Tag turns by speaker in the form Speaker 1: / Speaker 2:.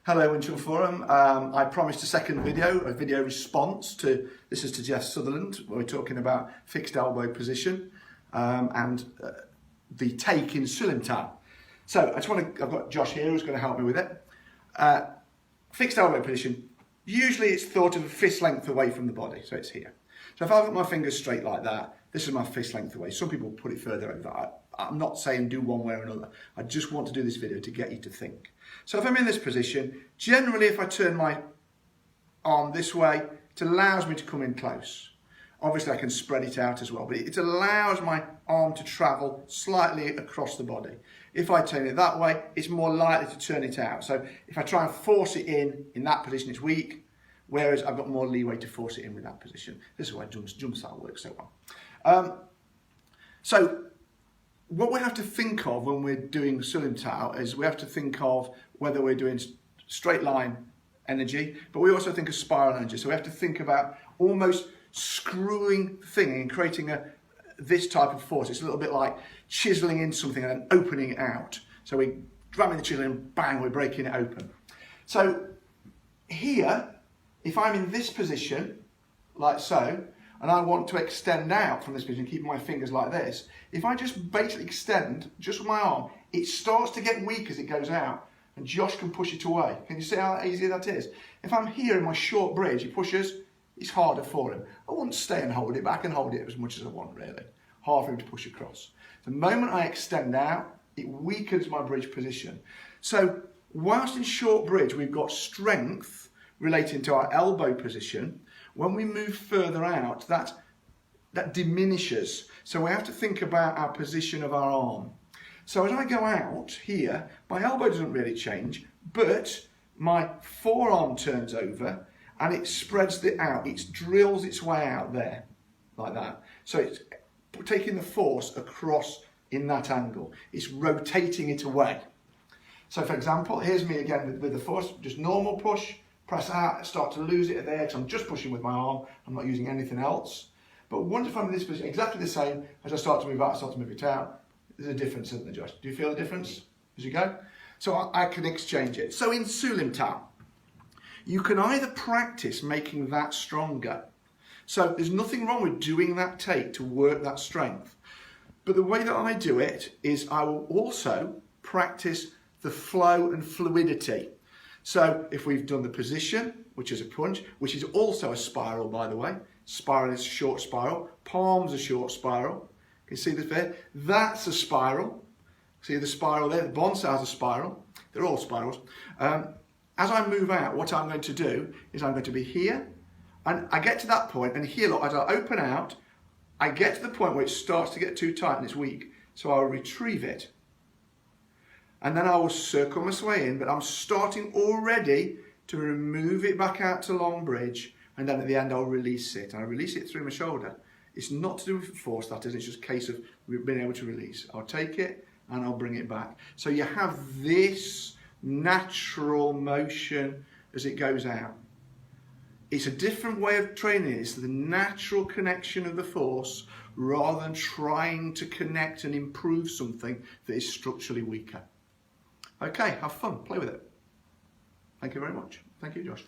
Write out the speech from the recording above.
Speaker 1: Hello Winchell Forum. I promised a video response to, this is to Jeff Sutherland, where we're talking about fixed elbow position and the take in Siu Lim Tao. So I've got Josh here who's going to help me with it. Fixed elbow position, usually it's thought of a fist length away from the body, so it's here. So if I've got my fingers straight like that, this is my fist length away. Some people put it further over. I'm not saying do one way or another. I just want to do this video to get you to think. So if I'm in this position, generally if I turn my arm this way, it allows me to come in close. Obviously I can spread it out as well, but it allows my arm to travel slightly across the body. If I turn it that way, it's more likely to turn it out. So if I try and force it in that position, it's weak, whereas I've got more leeway to force it in with that position. This is why jump style works so well. So what we have to think of when we're doing Siu Lim Tao is we have to think of whether we're doing straight line energy, but we also think of spiral energy. So we have to think about almost screwing the thing and creating this type of force. It's a little bit like chiseling in something and then opening it out. So we're grabbing the chisel and bang, we're breaking it open. So here, if I'm in this position, like so, and I want to extend out from this position, keeping my fingers like this, if I just basically extend just with my arm, it starts to get weak as it goes out, and Josh can push it away. Can you see how easy that is? If I'm here in my short bridge, he pushes, it's harder for him. I wouldn't stay and hold it back and hold it as much as I want, really. Hard for him to push across. The moment I extend out, it weakens my bridge position. So whilst in short bridge, we've got strength relating to our elbow position, when we move further out, that diminishes. So we have to think about our position of our arm. So as I go out here, my elbow doesn't really change, but my forearm turns over and it spreads it out. It drills its way out there, like that. So it's taking the force across in that angle. It's rotating it away. So for example, here's me again with the force, just normal push. Press out, start to lose it there because I'm just pushing with my arm, I'm not using anything else. But once if I'm in this position, exactly the same, as I start to move out, I start to move it out, there's a difference, isn't there, Josh? Do you feel the difference as you go? So I can exchange it. So in Siu Lim Tao, you can either practice making that stronger. So there's nothing wrong with doing that take to work that strength. But the way that I do it is I will also practice the flow and fluidity. So if we've done the position, which is a punch, which is also a spiral, by the way. Spiral is a short spiral. Palm's a short spiral. Can you see this there? That's a spiral. See the spiral there? The bonsai is a spiral. They're all spirals. As I move out, what I'm going to do is I'm going to be here. And I get to that point, and here, look, as I open out, I get to the point where it starts to get too tight and it's weak. So I'll retrieve it. And then I will circle my way in, but I'm starting already to remove it back out to long bridge, and then at the end I'll release it. And I release it through my shoulder. It's not to do with force, that is, it's just a case of being able to release. I'll take it and I'll bring it back. So you have this natural motion as it goes out. It's a different way of training. It's the natural connection of the force rather than trying to connect and improve something that is structurally weaker. Okay, have fun, play with it. Thank you very much. Thank you, Josh.